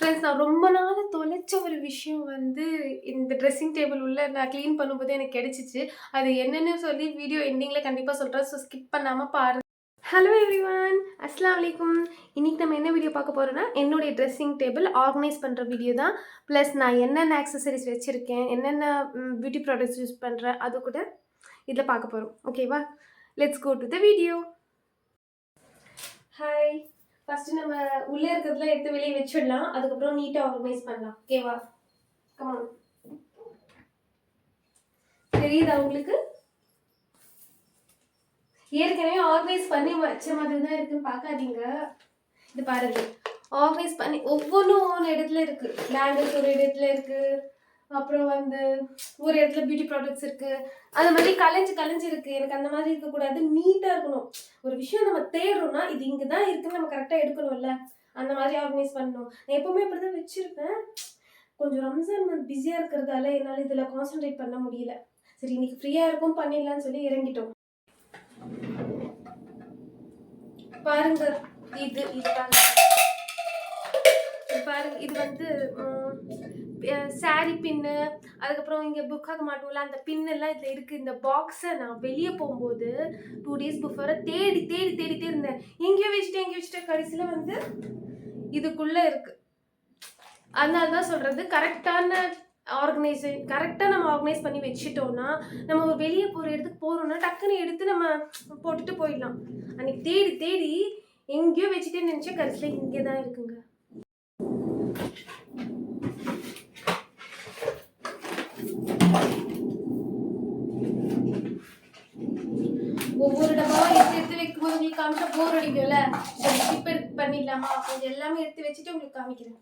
Friends, நான் ரொம்ப நாள் தொலைச்ச ஒரு விஷயம் வந்து இந்த ட்ரெஸ்ஸிங் டேபிள் உள்ள நான் க்ளீன் பண்ணும்போது எனக்கு கிடைச்சிச்சு. அது என்னன்னு சொல்லி வீடியோ எண்டிங்கில கண்டிப்பா சொல்றேன். ஸோ ஸ்கிப் பண்ணாம பாருங்க. ஹலோ எவ்ரிவன், அஸ்ஸலாமு அலைக்கும். இன்னைக்கு நம்ம என்ன வீடியோ பார்க்க போறோம்னா, என்னுடைய ட்ரெஸ்ஸிங் டேபிள் ஆர்கனைஸ் பண்ற வீடியோ தான். ப்ளஸ் நான் என்னென்ன ஆக்சஸரீஸ் வச்சிருக்கேன், என்னென்ன பியூட்டி ப்ராடக்ட்ஸ் யூஸ் பண்றேன், அது கூட இதில் பார்க்க போறோம். ஓகேவா? Let's go to the video. Hi. First நம்ம உள்ளே இருக்கிறதுலாம் எடுத்து வெளியே வச்சிடலாம். அதுக்கப்புறம் நீட்டாக ஆர்கனைஸ் பண்ணலாம். ஓகேவா? கமான். தெரியுதா உங்களுக்கு? ஏற்கனவே ஆர்கனைஸ் பண்ணி வச்ச மாதிரி தான் இருக்குன்னு பார்க்காதீங்க. இது பாருங்க, ஆர்கனைஸ் பண்ணி ஒவ்வொன்றும் ஒவ்வொரு இடத்துல இருக்கு. பேங்கிள்ஸ் ஒரு இடத்துல இருக்கு, அப்புறம் வந்து ஒரு இடத்துல பியூட்டி ப்ராடக்ட்ஸ் இருக்கு. அந்த மாதிரி கலைஞ்சு இருக்கு. எனக்கு அந்த மாதிரி இருக்கக்கூடாது, நீட்டாக இருக்கணும். ஒரு விஷயம் நம்ம தேடுறோம்னா இது இங்கே தான் இருக்குன்னு நம்ம கரெக்டாக எடுக்கணும்ல, அந்த மாதிரி ஆர்கனைஸ் பண்ணணும். நான் எப்பவுமே அப்படி தான் வச்சிருப்பேன். கொஞ்சம் ரம்ஜான் மந்த் பிஸியாக இருக்கிறதால என்னால் இதில் கான்சென்ட்ரேட் பண்ண முடியல. சரி, இன்னைக்கு ஃப்ரீயாக இருக்கும் பண்ணிடலான்னு சொல்லி இறங்கிட்டோம். பாருங்க, இது பாருங்க, இது வந்து சாரி பின்னு, அதுக்கப்புறம் இங்கே புக்காக மாட்டோம்ல அந்த பின்னெல்லாம் இதில் இருக்குது. இந்த பாக்ஸை நான் வெளியே போகும்போது 2 டேஸ் பிஃபோரை தேடிட்டே இருந்தேன். எங்கேயோ வச்சுட்டேன். கடைசியில் வந்து இதுக்குள்ளே இருக்குது. அதனால தான் சொல்கிறது, கரெக்டாக நம்ம ஆர்கனைஸ் பண்ணி வச்சுட்டோம்னா, நம்ம ஒரு வெளியே போகிற இடத்துக்கு போகிறோம்னா டக்குன்னு எடுத்து நம்ம போட்டுட்டு போயிடலாம். அன்னைக்கு தேடி எங்கேயோ வச்சுட்டேன்னு நினச்சா கடைசியில் இங்கே தான் இருக்குங்க. ஒவ்வொரு டப்பாவா எடுத்து வைக்கும்போது உங்களுக்கு காமிச்சா போர் அடிக்கும்ல. சரி, இப்போ பண்ணிடலாமா? கொஞ்சம் எல்லாமே எடுத்து வச்சுட்டு உங்களுக்கு காமிக்கிறேன்.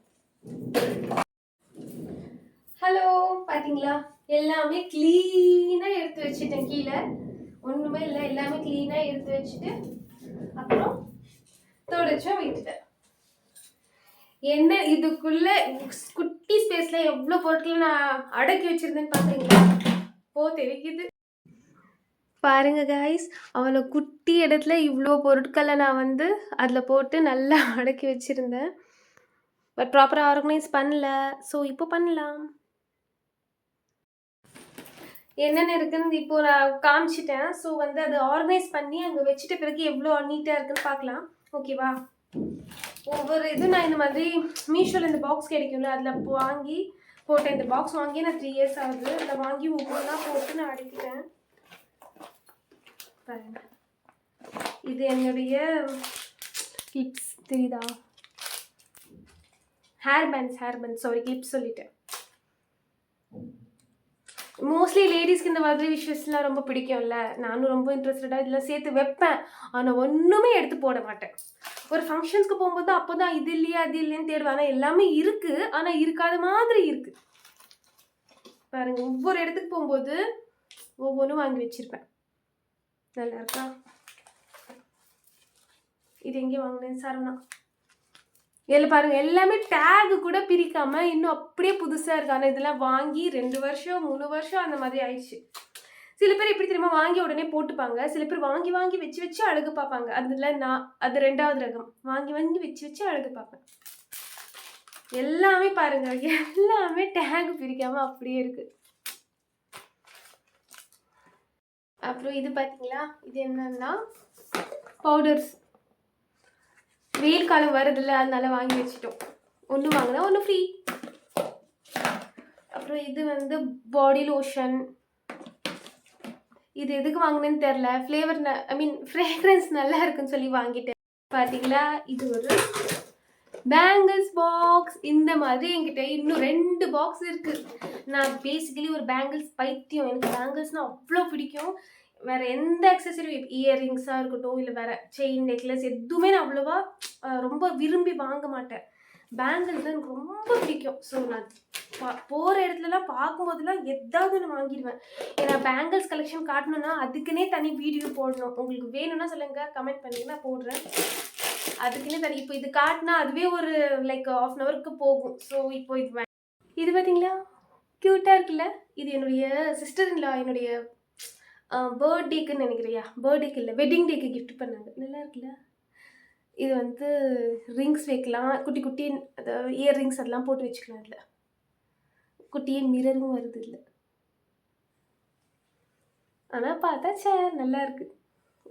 ஹலோ, பாத்தீங்களா? எல்லாமே கிளீனா எடுத்து வச்சுட்டேன். கீழே ஒண்ணுமே இல்லை, எல்லாமே கிளீனா எடுத்து வச்சுட்டு அப்புறம் தொடச்சா விட்டுட்டேன். என்ன இதுக்குள்ள குட்டி ஸ்பேஸ்ல எவ்வளவு பொருட்கள் நான் அடக்கி வச்சிருந்தேன்னு பாக்குறீங்களா? தெரியுது பாருங்க கைஸ், அவ்வளோ குட்டி இடத்துல இவ்வளோ பொருட்களை நான் வந்து அதில் போட்டு நல்லா அடக்கி வச்சுருந்தேன். பட் ப்ராப்பராக ஆர்கனைஸ் பண்ணல. ஸோ இப்போ பண்ணலாம். என்னென்ன இருக்குன்னு இப்போ நான் காமிச்சிட்டேன். ஸோ வந்து அதை ஆர்கனைஸ் பண்ணி அங்கே வச்சுட்ட பிறகு எவ்வளோ நீட்டாக இருக்குன்னு பார்க்கலாம். ஓகேவா? ஒவ்வொரு இது நான் இந்த மாதிரி மீஷோவில் இந்த பாக்ஸ் கிடைக்கும்ல, அதில் வாங்கி போட்டேன். இந்த பாக்ஸ் வாங்கி நான் 3 இயர்ஸ் ஆகுது. அதில் வாங்கி ஒவ்வொன்றா போட்டு நான் அடக்கிட்டேன். பாருங்க, இது என்னுடைய கிளிப்ஸ். தெரியுதா? ஹேர் பேண்ட்ஸ் சாரி, கிளிப்ஸ் சொல்லிட்டேன். மோஸ்ட்லி லேடிஸ்க்கு இந்த மாதிரி விஷயஸ்லாம் ரொம்ப பிடிக்கும்ல. நானும் ரொம்ப இன்ட்ரெஸ்டடாக இதெல்லாம் சேர்த்து வைப்பேன். ஆனால் ஒன்றுமே எடுத்து போட மாட்டேன். ஒரு ஃபங்க்ஷன்ஸ்க்கு போகும்போது அப்போ தான் இது இல்லையா அது இல்லைன்னு தேடுவேன். ஆனால் எல்லாமே இருக்குது, ஆனால் இருக்காத மாதிரி இருக்குது. பாருங்க, ஒவ்வொரு இடத்துக்கு போகும்போது ஒவ்வொன்றும் வாங்கி வச்சுருப்பேன். நல்லா இருக்கா? இது எங்கே வாங்கினேன்? சரவணா. இதில் பாருங்கள், எல்லாமே டேகு கூட பிரிக்காமல் இன்னும் அப்படியே புதுசாக இருக்கு. ஆனால் இதெல்லாம் வாங்கி 2 வருஷம் 3 வருஷம் அந்த மாதிரி ஆயிடுச்சு. சில பேர் எப்படி தெரியுமா, வாங்கி உடனே போட்டுப்பாங்க. சில பேர் வாங்கி வச்சு அழகு பார்ப்பாங்க. அதில் நான் அது 2வது ரகம். வாங்கி வச்சு அழகு பார்ப்பேன். எல்லாமே பாருங்க, எல்லாமே டேகு பிரிக்காமல் அப்படியே இருக்கு. அப்புறம் இது பார்த்தீங்களா? இது என்னன்னா பவுடர்ஸ். வெயில் காலம் வருதுல்ல, அதனால வாங்கி வச்சுட்டோம். ஒன்று வாங்கினா ஒன்று ஃப்ரீ. அப்புறம் இது வந்து பாடி லோஷன். இது எதுக்கு வாங்கினேன்னு தெரில. ஃப்ளேவர் ஃப்ரேக்ரன்ஸ் நல்லா இருக்குன்னு சொல்லி வாங்கிட்டேன். பார்த்தீங்களா? இது ஒரு பேங்கிள்ஸ் பாக்ஸ். இந்த மாதிரி என்கிட்ட இன்னும் 2 பாக்ஸ் இருக்கு. நான் பேசிக்கலி ஒரு பேங்கிள்ஸ் பைத்தியம். எனக்கு பேங்கிள்ஸ்னால் அவ்வளோ பிடிக்கும். வேறு எந்த அக்சசரி, இயர்ரிங்ஸாக இருக்கட்டும், இல்லை வேறு செயின், நெக்லஸ் எதுவுமே நான் அவ்வளோவா ரொம்ப விரும்பி வாங்க மாட்டேன். பேங்கிள்ஸ் தான் எனக்கு ரொம்ப பிடிக்கும். ஸோ நான் போகிற இடத்துலலாம் பார்க்கும்போதெல்லாம் எதாவது நான் வாங்கிடுவேன். ஏன்னா பேங்கிள்ஸ் கலெக்ஷன் காட்டணுன்னா அதுக்குன்னே தனி வீடியோ போடணும். உங்களுக்கு வேணும்னா சொல்லுங்கள், கமெண்ட் பண்ணி நான் போடுறேன். அதுக்குன்னே தனி. இப்போ இது காட்டினா அதுவே ஒரு லைக் 1/2 ஹவருக்கு போகும். ஸோ இப்போ இது பார்த்தீங்களா? க்யூட்டாக இருக்குல்ல? இது என்னுடைய சிஸ்டர் இன் லா என்னுடைய பர்த்டேக்குன்னு நினைக்கிறியா? பர்த்டேக்கு இல்லை, வெட்டிங் டேக்கு கிஃப்ட் பண்ணாங்க. நல்லா இருக்குல்ல? இது வந்து ரிங்ஸ் வைக்கலாம், குட்டி குட்டி இயர் ரிங்ஸ் அதெல்லாம் போட்டு வச்சுக்கலாம். இதில் குட்டியே மிரரும் வருது இல்லை. ஆனால் பார்த்தா சார் நல்லா இருக்குது.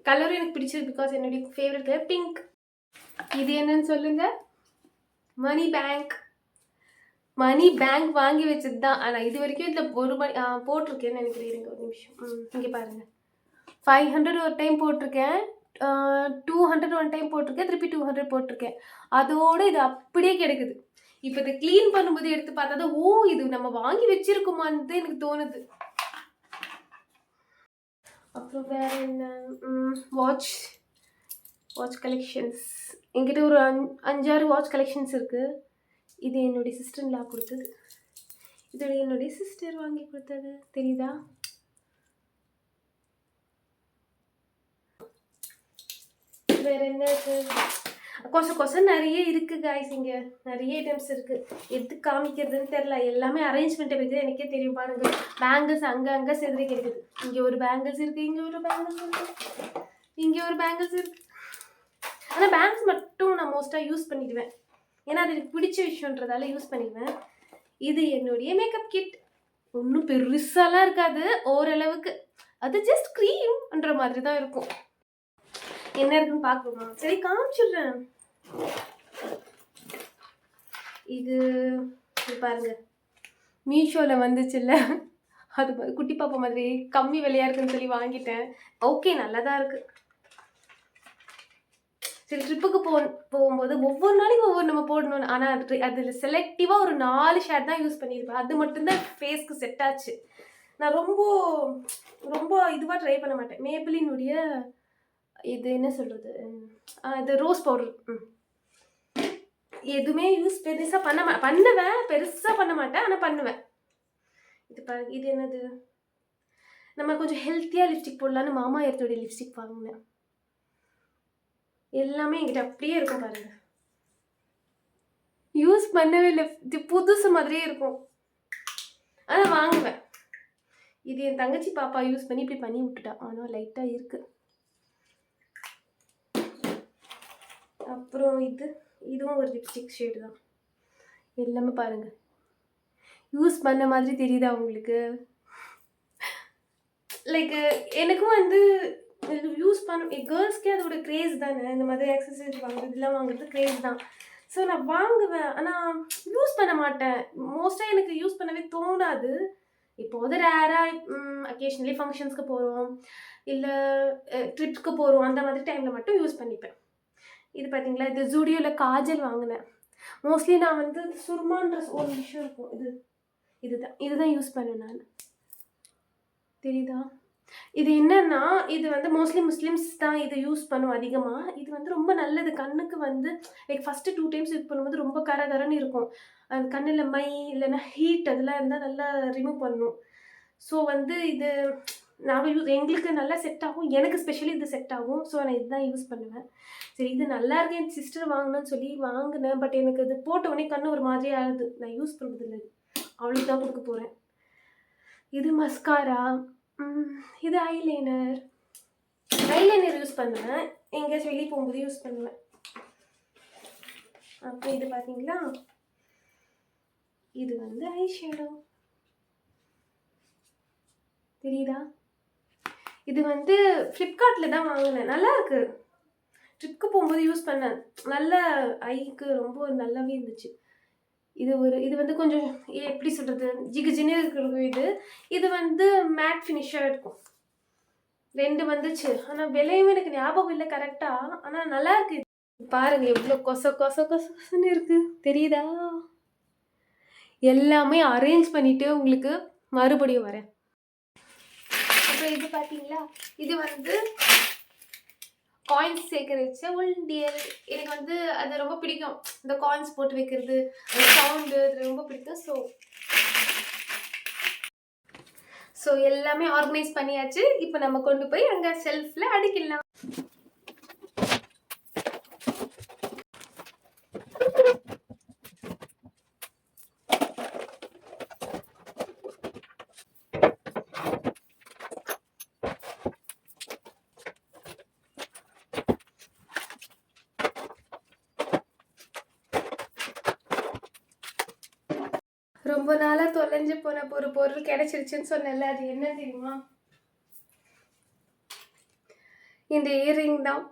கலரும் எனக்கு பிடிச்சது, பிகாஸ் என்னுடைய ஃபேவரட் கலர் பிங்க். இது என்னன்னு சொல்லுங்க. மணி பேங்க். மணி பேங்க் வாங்கி வச்சது தான். ஆனால் இது வரைக்கும் இதில் ஒரு மணி போட்டிருக்கேன்னு நினைக்கிறேன். ஒரு நிமிஷம். இங்கே பாருங்கள், 500 ஒரு டைம் போட்டிருக்கேன், 200 ஒன் டைம் போட்டிருக்கேன், திருப்பி 200 போட்டிருக்கேன். அதோடு இது அப்படியே கிடைக்குது. இப்போ இதை க்ளீன் பண்ணும்போது எடுத்து பார்த்தா தான், ஓ இது நம்ம வாங்கி வச்சிருக்கோமான்னு எனக்கு தோணுது. அப்புறம் வேற என்ன, வாட்ச் கலெக்ஷன்ஸ். என்கிட்ட ஒரு 5-6 வாட்ச் கலெக்ஷன்ஸ் இருக்குது. இது என்னுடைய சிஸ்டர்லா கொடுத்தது. இது என்னுடைய சிஸ்டர் வாங்கி கொடுத்தது, தெரியுதா? வேற என்ன கொச நிறைய இருக்குது காய்ஸ். இங்கே நிறைய ஐட்டம்ஸ் இருக்குது. எது காமிக்கிறதுன்னு தெரில. எல்லாமே அரேஞ்ச்மெண்ட்டை பற்றி எனக்கே தெரியும். பாருங்கள், பேங்கிள்ஸ் அங்கே செதுறி கிடைக்குது. இங்கே ஒரு பேங்கிள்ஸ் இருக்குது, இங்கே ஒரு பேங்கிள்ஸ் இருக்குது, இங்கே ஒரு பேங்கிள்ஸ் இருக்குது. ஆனால் பேங்கிள்ஸ் மட்டும் நான் மோஸ்ட்டாக யூஸ் பண்ணிடுவேன், ஏன்னா அது எனக்கு பிடிச்ச விஷயன்றதால யூஸ் பண்ணிடுவேன். இது என்னுடைய மேக்கப் கிட். ஒன்றும் பெருசாலாம் இருக்காது, ஓரளவுக்கு. அது ஜஸ்ட் க்ரீம்ன்ற மாதிரி தான் இருக்கும். என்ன இருக்குன்னு பார்க்கணுமா? சரி காமிச்சிடுறேன். இது பாருங்க, மீஷோவில் வந்துச்சுல்ல, அது குட்டி பாப்பா மாதிரி கம்மி விலையாக இருக்குன்னு சொல்லி வாங்கிட்டேன். ஓகே, நல்லா தான் இருக்குது. சரி, ட்ரிப்புக்கு போகும்போது ஒவ்வொரு நாளைக்கும் ஒவ்வொரு நம்ம போடணும். ஆனால் அதில் செலக்டிவாக ஒரு 4 ஷேட் தான் யூஸ் பண்ணியிருப்பேன். அது மட்டும்தான் ஃபேஸ்க்கு செட் ஆச்சு. நான் ரொம்ப இதுவாக ட்ரை பண்ண மாட்டேன். மேபிளினுடைய இது என்ன சொல்கிறது, இது ரோஸ் பவுடர். எதுவுமே யூஸ் பெருசாக பண்ணுவேன், பெருசாக பண்ண மாட்டேன், ஆனால் பண்ணுவேன். இது பாருங்க, இது என்னது, நம்ம கொஞ்சம் ஹெல்த்தியாக லிப்ஸ்டிக் போடலான்னு மாமா எர்த்தோடைய லிப்ஸ்டிக் வாங்கினேன். எல்லாமே என்கிட்ட அப்படியே இருக்கும் பாருங்க, யூஸ் பண்ணவே இல்லை. இது புதுசு மாதிரியே இருக்கும், ஆனால் வாங்குவேன். இது என் தங்கச்சி பாப்பா யூஸ் பண்ணி இப்படி பண்ணி விட்டுட்டா, ஆனால் லைட்டாக இருக்குது. அப்புறம் இதுவும் ஒரு லிப்ஸ்டிக் ஷேடு தான். எல்லாமே பாருங்கள், யூஸ் பண்ண மாதிரி தெரியுதா உங்களுக்கு? லைக் எனக்கும் வந்து யூஸ் பண்ண கேர்ள்ஸ்க்கே அதோட க்ரேஸ் தானே. இந்த மாதிரி ஆக்சசரிஸ் வாங்குறது, இதெல்லாம் வாங்குறது க்ரேஸ் தான். ஸோ நான் வாங்குவேன், ஆனால் யூஸ் பண்ண மாட்டேன். மோஸ்ட்டாக எனக்கு யூஸ் பண்ணவே தோணாது. இப்போது ரேராக அக்கேஷனலி ஃபங்க்ஷன்ஸ்க்கு போகிறோம், இல்லை ட்ரிப்ஸ்க்கு போகிறோம், அந்த மாதிரி டைமில் மட்டும் யூஸ் பண்ணிப்பேன். இது பார்த்தீங்களா, இது ஜூடியோவில் காஜல் வாங்கினேன். மோஸ்ட்லி நான் வந்து சுர்மான்ற ஒரு விஷயம் இருக்கும், இதுதான் யூஸ் பண்ணேன் நான். தெரியுதா? இது என்னன்னா, இது வந்து மோஸ்ட்லி முஸ்லிம்ஸ் தான் இதை யூஸ் பண்ணும் அதிகமாக. இது வந்து ரொம்ப நல்லது கண்ணுக்கு. வந்து லைக் ஃபஸ்ட்டு 2 டைம்ஸ் யூஸ் பண்ணும்போது ரொம்ப கரகரன்னு இருக்கும். அது கண்ணில் மை இல்லைன்னா ஹீட் அதெல்லாம் இருந்தால் நல்லா ரிமூவ் பண்ணும். ஸோ வந்து இது நாங்கள் எங்களுக்கு நல்லா செட் ஆகும், எனக்கு ஸ்பெஷலி இது செட் ஆகும். ஸோ நான் இதுதான் யூஸ் பண்ணுவேன். சரி, இது நல்லா இருக்கு, என் சிஸ்டர் வாங்கினேன்னு சொல்லி வாங்கினேன். பட் எனக்கு இது போட்ட உடனே கண்ணு ஒரு மாதிரி ஆகுது. நான் யூஸ் பண்ணுறது இல்லை, அவளுக்கு தான் கொடுக்க போகிறேன். இது மஸ்காரா. இது ஐலைனர் யூஸ் பண்ணுவேன், எங்கேயாச்சும் வெளியே போகும்போது யூஸ் பண்ணுவேன். அப்புறம் இது பார்த்தீங்களா, இது வந்து ஐ ஷேடோ. தெரியுதா? இது வந்து ஃப்ளிப்கார்ட்டில் தான் வாங்கினேன், நல்லா இருக்கு. ட்ரிப்புக்கு போகும்போது யூஸ் பண்ணேன், நல்ல ஐக்கு ரொம்ப நல்லாவே இருந்துச்சு. இது வந்து கொஞ்சம் எப்படி சொல்கிறது, ஜிகுஜின்னு இருக்கிற இது வந்து மேட் ஃபினிஷாக இருக்கும். 2 வந்துச்சு, ஆனால் விலையும் எனக்கு ஞாபகம் இல்லை கரெக்டாக. ஆனால் நல்லா இருக்கு. பாருங்கள் எவ்வளோ கொசன்னு இருக்குது, தெரியுதா? எல்லாமே அரேஞ்ச் பண்ணிவிட்டு உங்களுக்கு மறுபடியும் வரேன். அப்புறம் இது பார்த்தீங்களா, இது வந்து காயின்ஸ் சேகரிச்ச உண்டியல். எனக்கு வந்து அது ரொம்ப பிடிக்கும், இந்த காயின்ஸ் போட்டு வைக்கிறது, அந்த சவுண்டு அது ரொம்ப பிடிக்கும். ஸோ எல்லாமே ஆர்கனைஸ் பண்ணியாச்சு. இப்போ நம்ம கொண்டு போய் அங்கே ஷெல்ஃபில் அடிக்கலாம். ரொம்ப நாளாக தொலைஞ்சு போன ஒரு பொருள் கிடைச்சிருச்சுன்னு சொன்னேன்ல, அது என்ன தெரியுமா? இந்த இயரிங் தான்.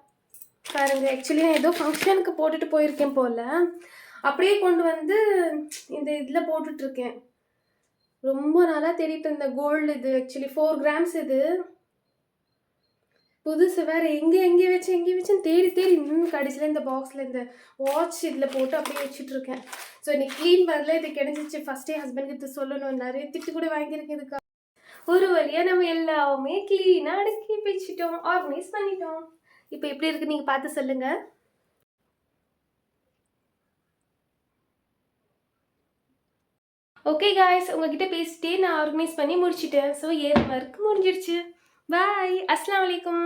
பாருங்க, ஆக்சுவலி நான் ஏதோ ஃபங்க்ஷனுக்கு போட்டுட்டு போயிருக்கேன் போல், அப்படியே கொண்டு வந்து இந்த இதில் போட்டுட்ருக்கேன். ரொம்ப நாளாக தேடிட்டு இருந்த கோல்டு இது. ஆக்சுவலி 4 கிராம்ஸ் இது. புதுசு வேறு. எங்கே வச்சுன்னு தேடி தேடி இன்னும் கடைசியில் இந்த பாக்ஸில் இந்த வாட்ச் இதில் போட்டு அப்படியே வச்சுட்ருக்கேன். ஸோ இன்னைக்கு க்ளீன் பண்ணல, இது கிடைச்சிச்சு. ஃபஸ்ட்டே ஹஸ்பண்டுக்கு இது சொல்லணும், நிறைய திட்டு கூட வாங்கியிருக்கேன் இதுக்காக. ஒரு வழியாக நம்ம எல்லாமே க்ளீனாக அடுக்கி வச்சுட்டோம், ஆர்கனைஸ் பண்ணிட்டோம். இப்போ எப்படி இருக்குது நீங்கள் பார்த்து சொல்லுங்கள். ஓகே காய்ஸ், உங்ககிட்ட பேசிட்டே நான் ஆர்கனைஸ் பண்ணி முடிச்சிட்டேன். ஸோ 7 ஒர்க் முடிஞ்சிருச்சு. பாய், அஸ்ஸலாமு அலைக்கும்.